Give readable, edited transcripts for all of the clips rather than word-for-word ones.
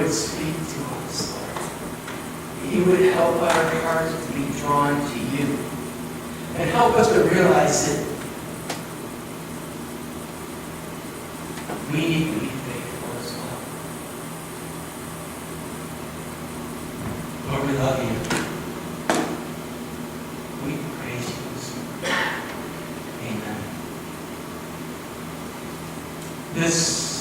would speak to us, Lord. You would help our hearts to be drawn to you. And help us to realize that we need to be faithful as well. Lord, we love you. We praise you this morning. Amen. This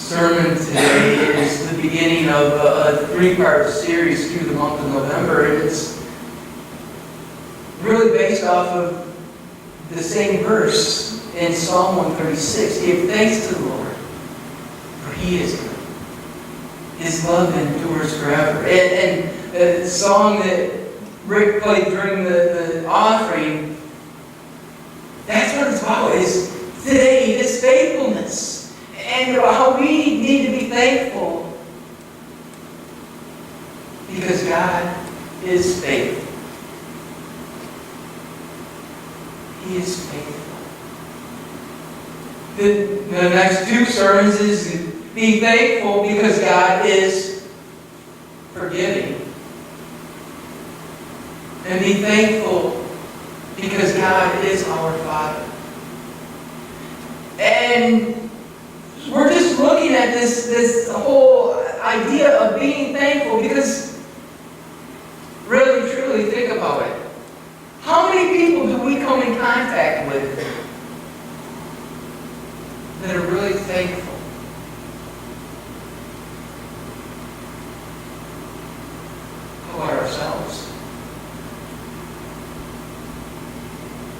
sermon today is the beginning of a three-part series through the month of November, and it's really based off of the same verse in Psalm 136. Give thanks to the Lord, for He is good. His love endures forever. And the song that Rick played during the offering, that's what it's about, is today, His faithfulness. And how we need to be thankful because God is faithful. He is faithful. The next two sermons is be thankful because God is forgiving. And be thankful because God is our Father. And we're just looking at this whole idea of being thankful because really, truly think about it. How many people do we come in contact with that are really thankful? How about ourselves?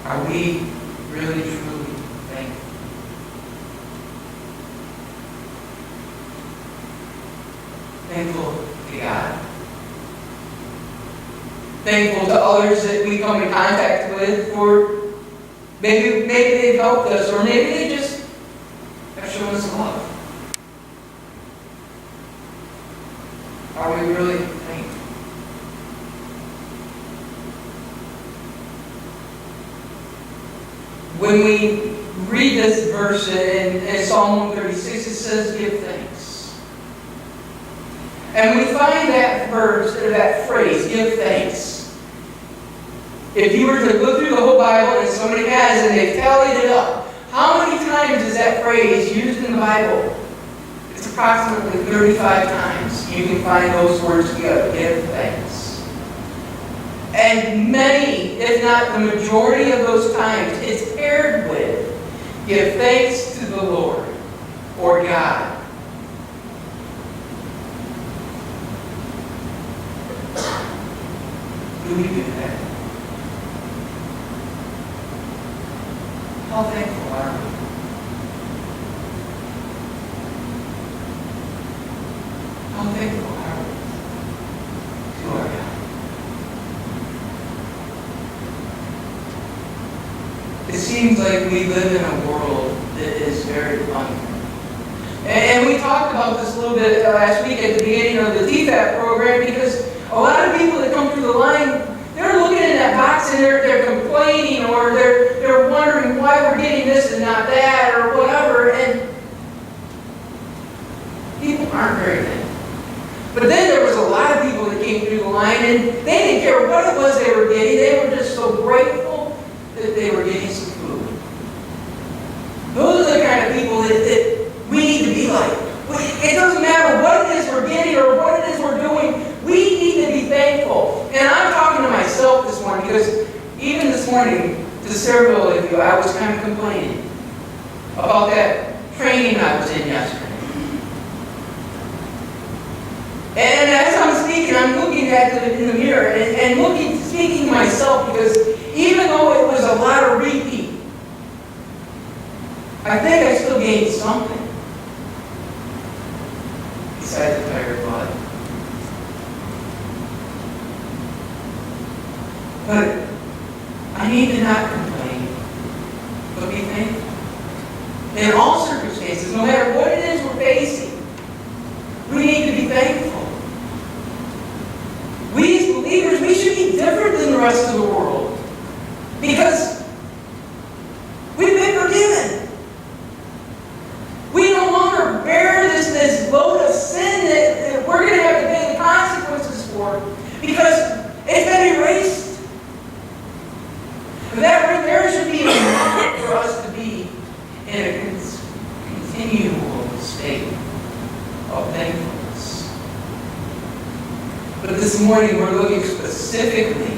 Are we really, truly thankful? Thankful to God. Thankful to others that we come in contact with, or maybe they've helped us, or maybe they just have shown us love. Are we really thankful? When we read this verse in Psalm 136, it says, give thanks. And we find that verse, or that phrase, give thanks. If you were to go through the whole Bible, and somebody has, and they've tallied it up, how many times is that phrase used in the Bible? It's approximately 35 times. You can find those words together, give thanks. And many, if not the majority of those times, it's paired with, give thanks to the Lord, or God. Do we do that? How thankful are we? How thankful are we to our God? It seems like we live in a world that is very unfair. And we talked about this a little bit last week at the beginning of the TFAP program, because a lot of people that come through the line, they're looking in that box and they're complaining, or they're wondering why we're getting this and not that, or whatever, and people aren't very thankful. But then there was a lot of people that came through the line and they didn't care what it was they were getting. They were just so grateful that they were getting some food. Those are the kind of people that we need to be like. It doesn't matter what it is we're getting or what it is we're doing. We need to be thankful. And I'm talking to myself this morning, because even this morning, to several of you, I was kind of complaining about that training I was in yesterday. And as I'm speaking, I'm looking at it in the mirror and speaking to myself, because even though it was a lot of repeat, I think I still gained something besides the tired body. But I need to not complain, but be thankful. In all circumstances, no matter what it is we're facing, we need to be thankful. We as believers, we should be different than the rest of the world, because we've been forgiven. We no longer bear this load of sin that we're going to have to pay But this morning we're looking specifically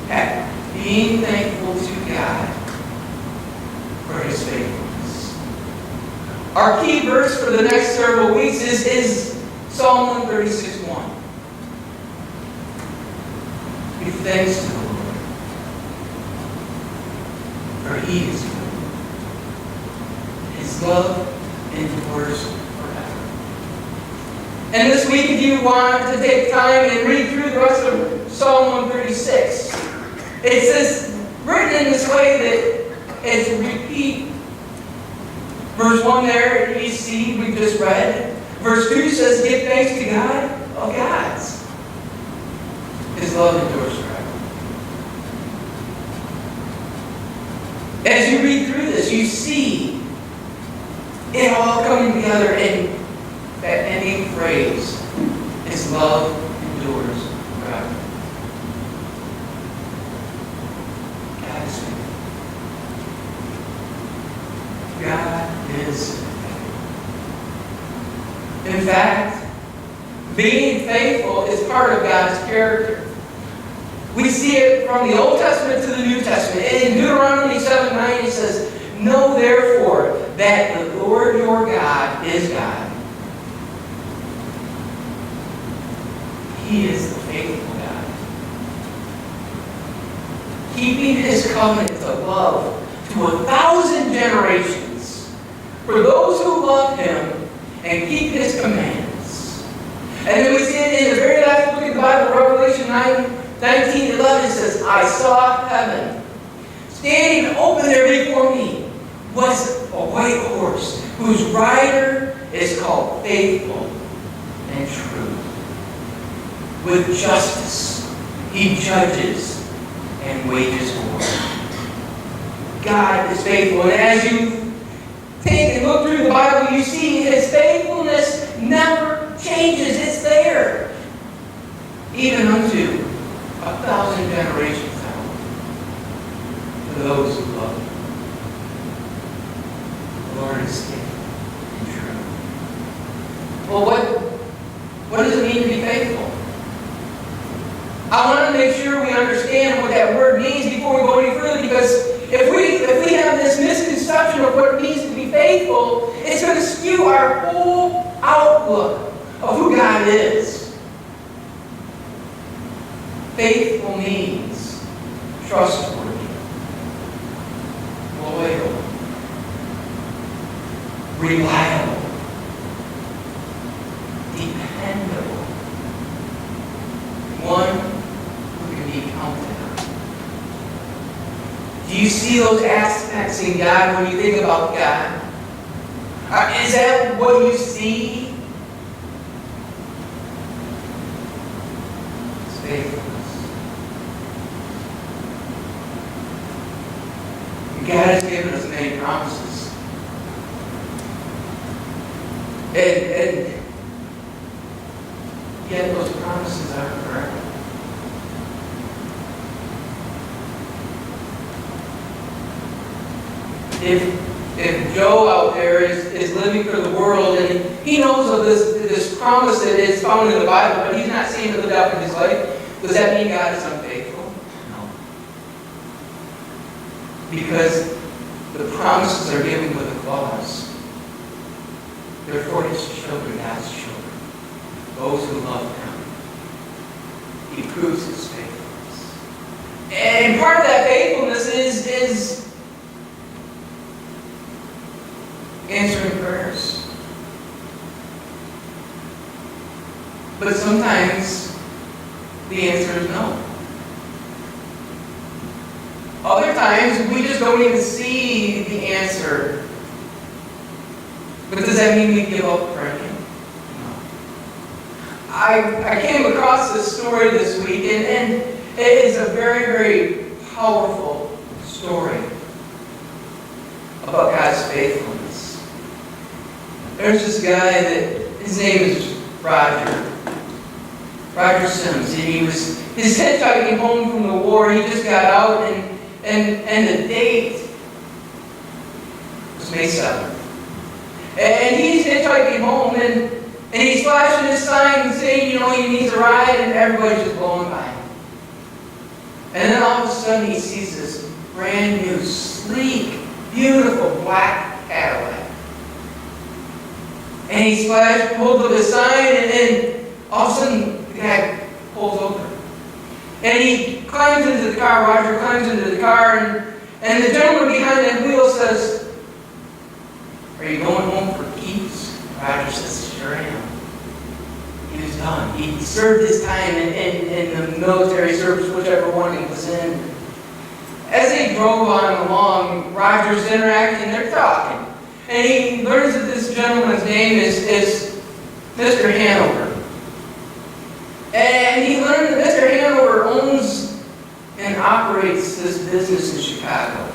at being thankful to God for His faithfulness. Our key verse for the next several weeks is Psalm 136:1. Give thanks to the Lord, for He is good. His love endures forever. And this week, if you want to take time and read through the rest of Psalm 136, it says, written in this way that as you repeat verse 1 there, you see, we just read. Verse 2 says, give thanks to God of gods. His love endures forever. As you read through this, you see it all coming together in that ending phrase, His love endures forever. God is faithful. God is faithful. In fact, being faithful is part of God's character. We see it from the Old Testament to the New Testament. In Deuteronomy 7:9 it says, know therefore that the Lord your God is God. He is the faithful God, keeping His covenant of love to 1,000 generations for those who love Him and keep His commands. And then we see it in the very last book of the Bible, Revelation 19:11, it says, I saw heaven standing open there before me was a white horse whose rider is called Faithful and True. With justice, He judges and wages war. God is faithful. And as you take and look through the Bible, you see His faithfulness never changes. It's there. Even unto 1,000 generations out. For those who love Him. The Lord is faithful and true. Well, what does it mean to be faithful? I want to make sure we understand what that word means before we go any further, because if we have this misconception of what it means to be faithful, it's going to skew our whole outlook of who God is. Faithful means trustworthy, loyal, reliable, dependable, one counted on. Do you see those aspects in God when you think about God? Is that what you see? It's faithfulness. And God has given us many promises. And yet those promises aren't forever. If Joe out there is living for the world and he knows of this promise that is found in the Bible, but he's not seeing it lived out in his life, does that mean God is unfaithful? No. Because the promises are given with a clause. They're for His children, God's children, those who love Him. He proves His faithfulness. And part of that faithfulness is answering prayers. But sometimes the answer is no. Other times we just don't even see the answer. But does that mean we give up praying? No. I came across this story this week, and it is a very, very powerful story about God's faithfulness. There's this guy that, his name is Roger Sims, and his hitchhiking home from the war. He just got out, and the date was May 7th. And he's hitchhiking home, and And he's flashing his sign and saying, he needs a ride, and everybody's just blowing by him. And then all of a sudden he sees this brand new, sleek, beautiful black Cadillac. And he pulls up his sign, and all of a sudden the guy pulls over. And he climbs into the car, Roger climbs into the car, and the gentleman behind that wheel says, "Are you going home for keeps?" Roger says, "Sure am." He was done. He served his time in the military service, whichever one he was in. As they drove on along, Roger's interacting, they're talking. And he learns that this gentleman's name is Mr. Hanover. And he learned that Mr. Hanover owns and operates this business in Chicago.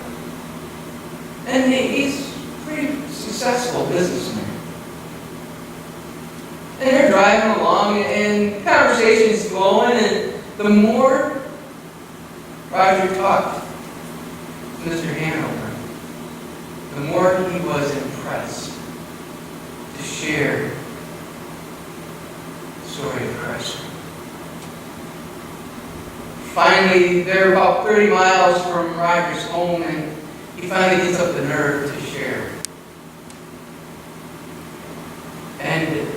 And he's a pretty successful businessman. And they're driving along, and conversation's flowing, and the more Roger talked to Mr. Hanover, the more he was impressed to share the story of Christ. Finally, they're about 30 miles from Roger's home, and he finally gets up the nerve to share. And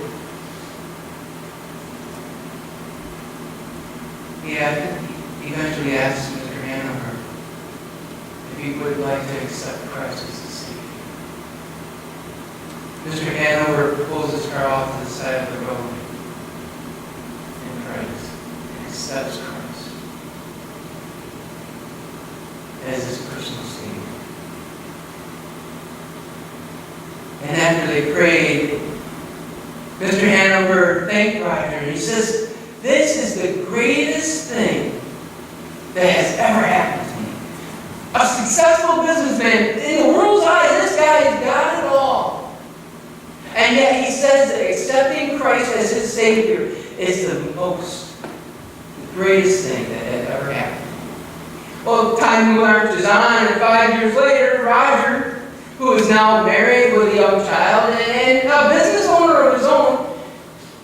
he eventually asks Mr. Hanover if he would like to accept Christ as his Savior. Mr. Hanover pulls his car off to the side of the road and prays and accepts Christ as his personal Savior. And after they prayed, Mr. Hanover thanked Roger, and he says, "This is the greatest thing that has ever happened to me. A successful businessman, in the world's eyes, this guy has got it all. And yet he says that accepting Christ as his Savior is the greatest thing that has ever happened." Well, time marches on, and 5 years later, Roger, who is now married with a young child and a business owner of his own,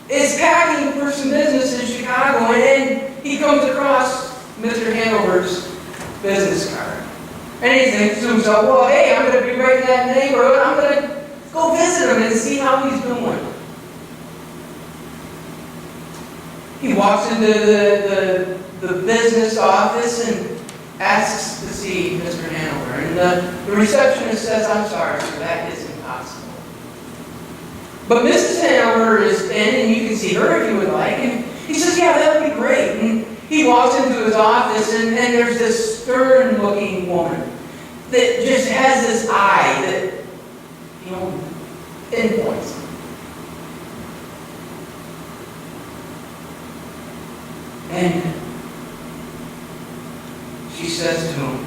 is packing for some business in Chicago, and he comes across Mr. Hanover's business card. And he thinks to himself, well, hey, I'm going to be right in that neighborhood. I'm going to go visit him and see how he's doing. He walks into the business office and asks to see Mr. Hanover. And the receptionist says, "I'm sorry, sir, that is impossible." But Mrs. Hanover is in, and you can see her if you would like. And he says, "Yeah, that would be great." And he walks into his office, and there's this stern-looking woman that just has this eye that, pinpoints him. And she says to him,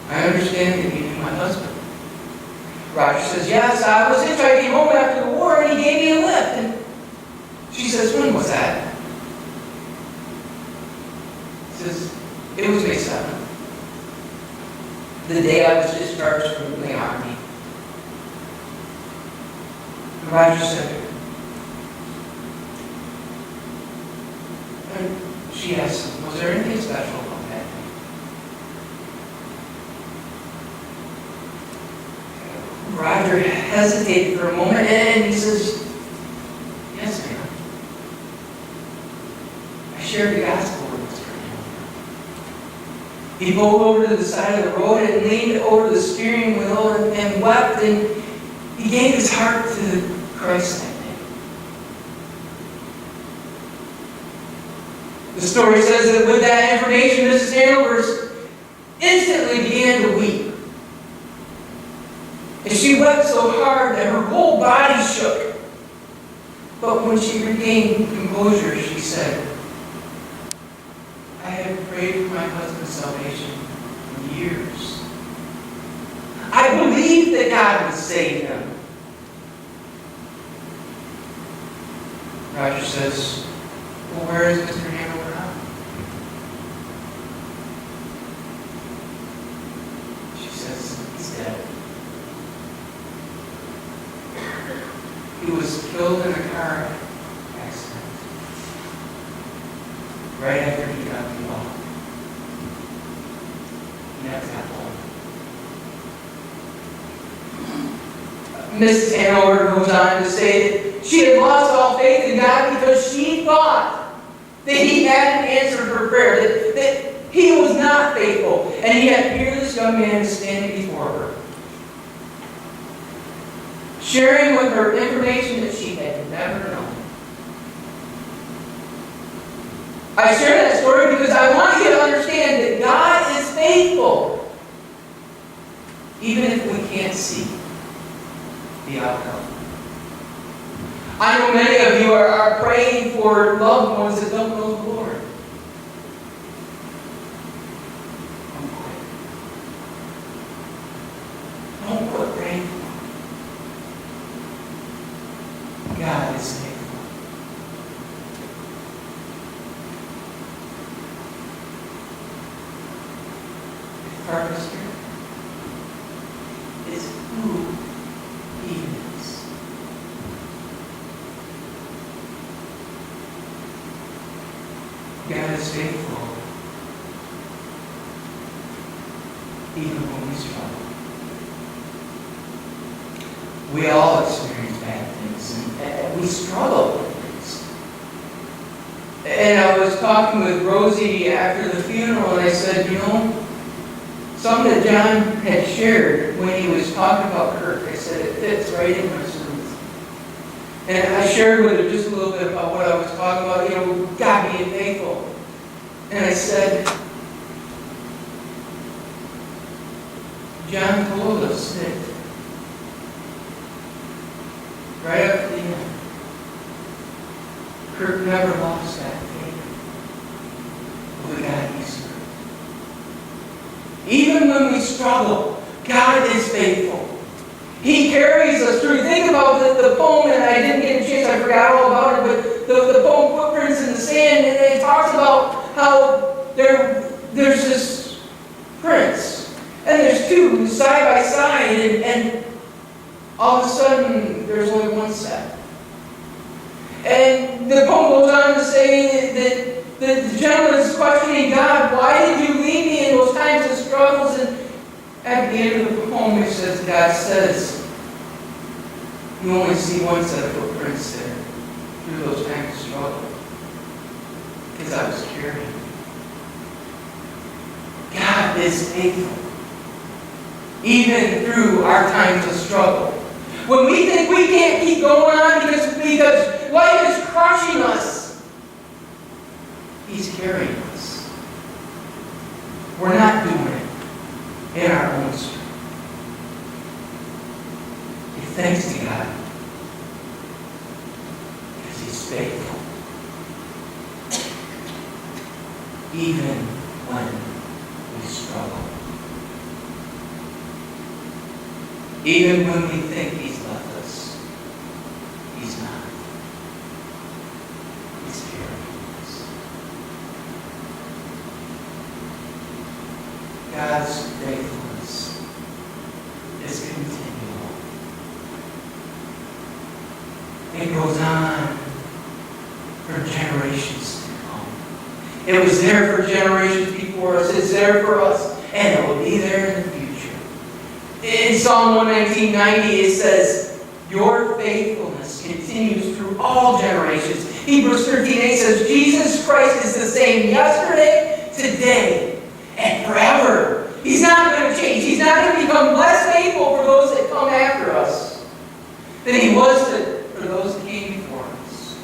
"I understand that you knew my husband." Roger says, "Yes, I was hitchhiking home after the war, and he gave me a lift." And she says, "When was that?" He says, "It was May 7th, the day I was discharged from the Army." And Roger said, and she asked him, "Was there anything special about that?" Roger hesitated for a moment, and he says, "Yes, ma'am. I shared the gospel with Mr. Hanover. He pulled over to the side of the road and leaned over the steering wheel and wept, and he gave his heart to Christ that day." The story says that with that information, Mrs. Hanover instantly began to weep. And she wept so hard that her whole body shook. But when she regained composure, she said, "I have prayed for my husband's salvation for years. I believed that God would save him." Roger says, "Well, where is Mr. Hanover now?" She says, "He's dead. He was killed in a car accident right after he got the law. He never got home. Mrs. Hanover goes on to say that she had lost all faith in God because she thought that He hadn't answered her prayer, that He was not faithful. And yet here this young man is standing before her, sharing with her information that she had never known. I share that story because I want you to understand that God is faithful, even if we can't see the outcome. I know many of you are praying for loved ones that don't know the Lord. Don't quit praying for them. God is faithful. The purpose here is who He is. God is faithful even when we struggle. We all experience bad things, and we struggle with things. And I was talking with Rosie after the funeral, and I said, something that John had shared when he was talking about Kirk, I said, it fits right in my sermon. And I shared with her just a little bit about what I was talking about, God being faithful. And I said, John told us that right up to the end, Kirk never lost that faith of the God He served. Even when we struggle, God is faithful. He carries us through. Think about the poem, and I didn't get a chance, I forgot all about it, but the poem Footprints in the Sand, and it talks about how there's this prince, and there's two side by side, and all of a sudden there's only one set. And the poem goes on to say that the gentleman is questioning God, why did you leave me in those times of struggles? And at the end of the poem, it says, God says, you only see one set of footprints there through those times of struggle. Because I was carrying. God is faithful. Even through our times of struggle. When we think we can't keep going on because life is crushing us, He's carrying us. We're not doing it in our own strength. Give thanks to God because He's faithful. Even when we struggle. Even when we think He's left us, He's not. He's carrying us. God's faithfulness is continual. It goes on for generations to come. It was there for generations before us. It's there for us. And it will be there in the future. In Psalm 119:90, it says, your faithfulness continues through all generations. Hebrews 13:8 says, Jesus Christ is the same yesterday, today, and forever. He's not going to change. He's not going to become less faithful for those that come after us than He was for those that came before us.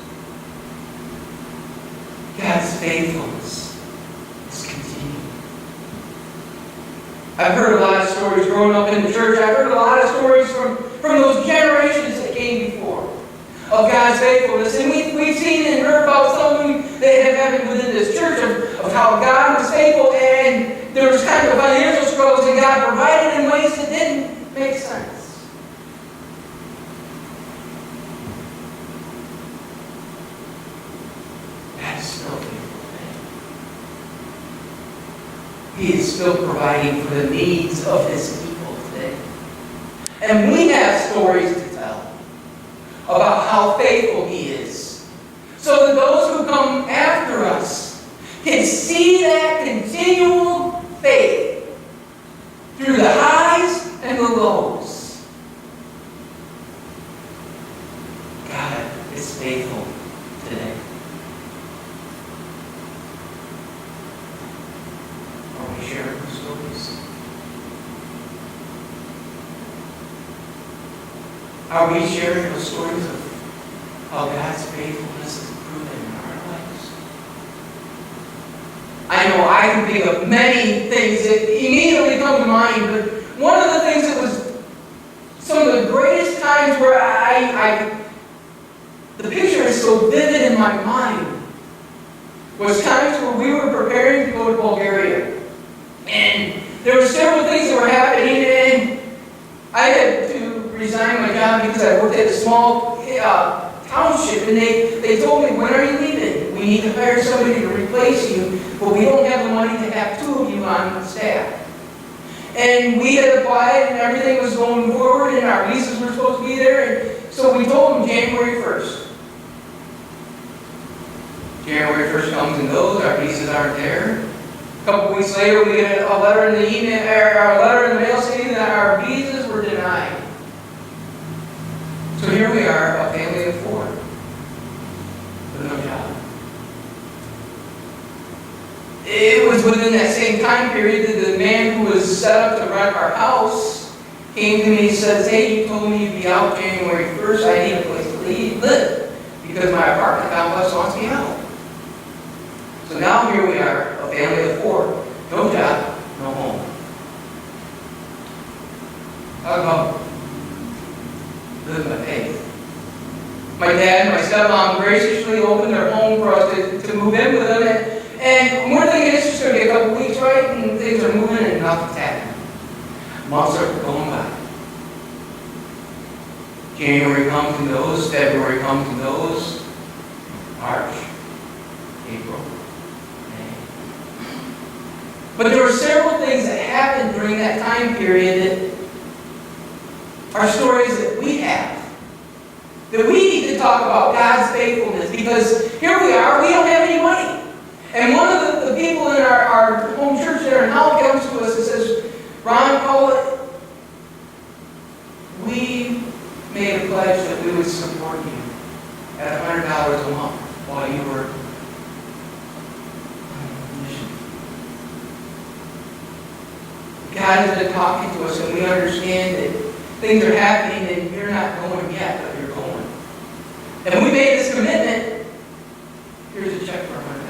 God's faithfulness is continuing. I've heard a lot of stories growing up in the church. I've heard a lot of stories from those generations that came before of God's faithfulness. And we've seen and heard about something that have happened within this church of how God was faithful and there was kind of financial struggles and God provided in ways that didn't make sense. God's still faithful today. He is still providing for the needs of His people today. And we have stories to tell. about how faithful He is, so that those who come after us can see that continual faith through the highs and the lows. God is faithful today. Are we sharing the stories? Are we sharing the stories of how God's faithfulness is proven in our lives? I know I can think of many things that immediately come to mind, but one of the things that was some of the greatest times where the picture is so vivid in my mind was times where we were preparing to go to Bulgaria. And there were several things that were happening, and I had to resign my job because I worked at a small township, and they told me, when are you leaving? We need to hire somebody to replace you, but we don't have the money to have two of you on staff. And we had applied, and everything was going forward, and our visas were supposed to be there, and so we told them January 1st. January 1st comes and goes, our visas aren't there. A couple weeks later, we get a letter in the email, or a letter in the mail saying that our visas were denied. So here we are, a family of 4, with no job. It was within that same time period that the man who was set up to rent our house came to me and says, hey, you told me you'd be out January 1st. I need a place to live because my apartment complex wants me out. So now here we are, a family of 4, no job, no home. How about living by faith? My dad and my stepmom graciously opened their home for us to move in with them. And we're thinking it's just going to be a couple weeks, right? And things are moving and nothing's happening. Months are going by. January comes and goes, February comes and goes, March, April, May. But there were several things that happened during that time period that are stories that we have. That we need to talk about God's faithfulness, because here we are, we don't have any money. And one of the people in our home church there in Howell comes to us and says, Ron, Paul, we made a pledge that we would support you at $100 a month while you were on mission. God has been talking to us, and we understand that things are happening and you're not going yet, but you're going. And we made this commitment. Here's a check for $100.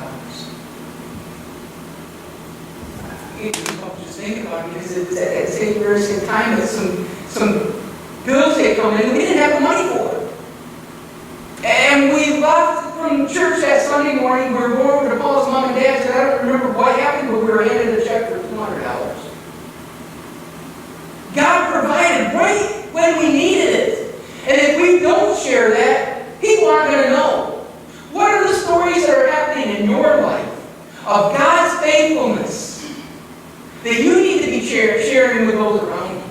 Just think about it, because it's at that very same time that some bills had come in and we didn't have the money for it. And we left from church that Sunday morning. We were going over to Paul's mom and dad, and I don't remember what happened, but we were handed a check for $200. God provided right when we needed it. And if we don't share that, people aren't going to know. What are the stories that are happening in your life of God's faithfulness that you need to be sharing with those around you?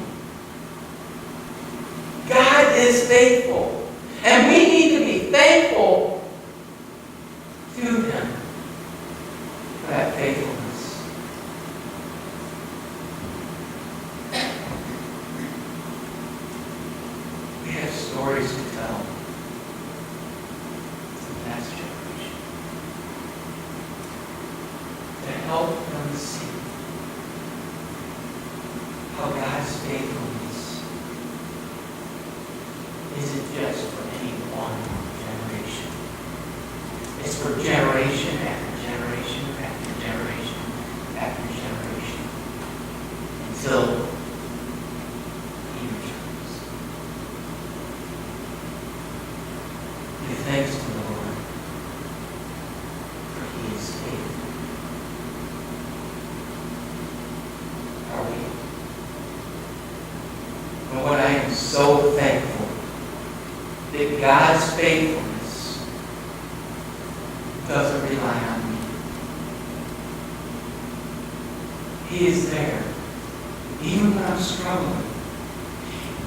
God is faithful. And we need to be thankful to Him for that faithfulness. We have stories to tell to the next generation to help them see how God's faithfulness isn't just for any one generation. It's for generation after generation after generation after generation until He returns. Give thanks to the Lord, for He is faithful. Are we? And what I am so thankful that God's faithfulness doesn't rely on me. He is there. Even when I'm struggling.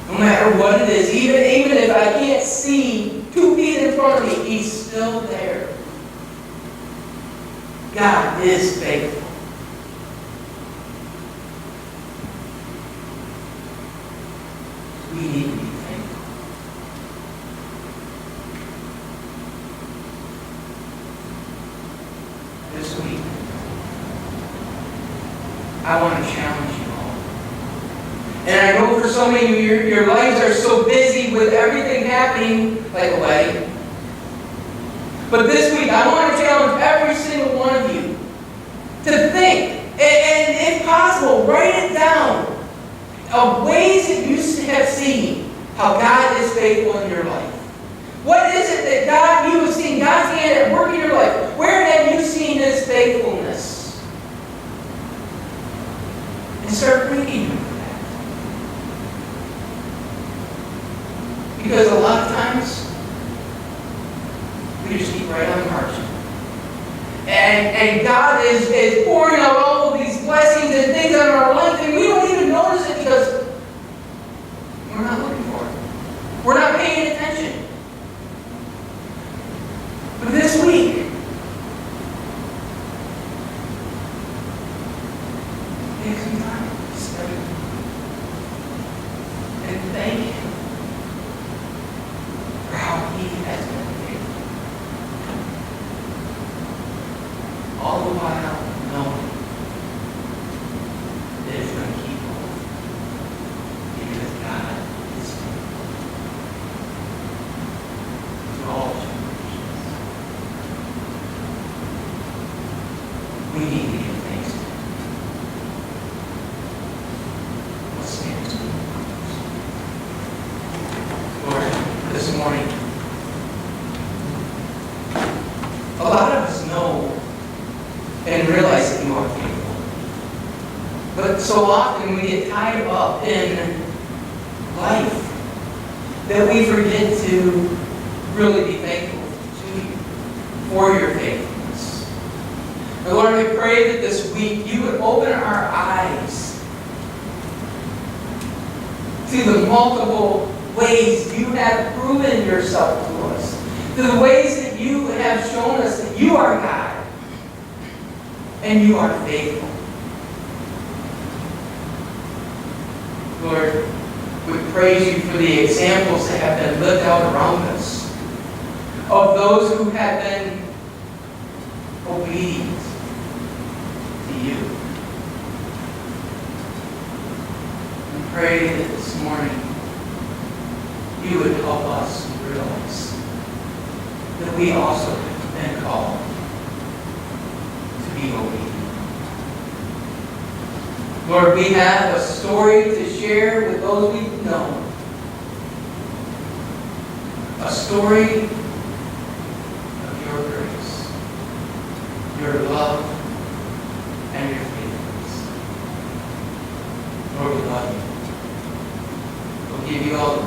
No matter what it is, even if I can't see 2 feet in front of me, He's still there. God is faithful. We need to be thankful. This week, I want to challenge you all. And I know for so many of you, your lives are so busy with everything happening, like a wedding. But this week, I want to challenge every single one of you to think, and if possible, write it down, of ways that you have seen how God is faithful in your life. What is it that you have seen God's hand at work in your life? Where have you seen His faithfulness? And start thinking of that. Because a lot of times, we just keep right on marching. And God is pouring out all of these blessings and things on our life, and we don't even notice it because we're not looking for it. We're not paying attention. But this week, take some time to study and thank Him for how He has been faithful. All the while knowing that it's going to keep going. Because God is faithful to all generations. We need to give thanks to Him. Let's stand to Him. Lord, this morning, a lot of us know and realize that You are faithful. But so often we get tied up in life that we forget to really be thankful to You for Your faithfulness. And Lord, I pray that this week You would open our eyes to the multiple ways You have proven Yourself to us, to the ways that You have shown us that You are God. And You are faithful. Lord, we praise You for the examples that have been lived out around us, of those who have been obedient to You. We pray that this morning You would help us realize that we also have been called be obedient. Lord, we have a story to share with those we know. A story of Your grace, Your love, and Your faithfulness. Lord, we love You. We'll give You all the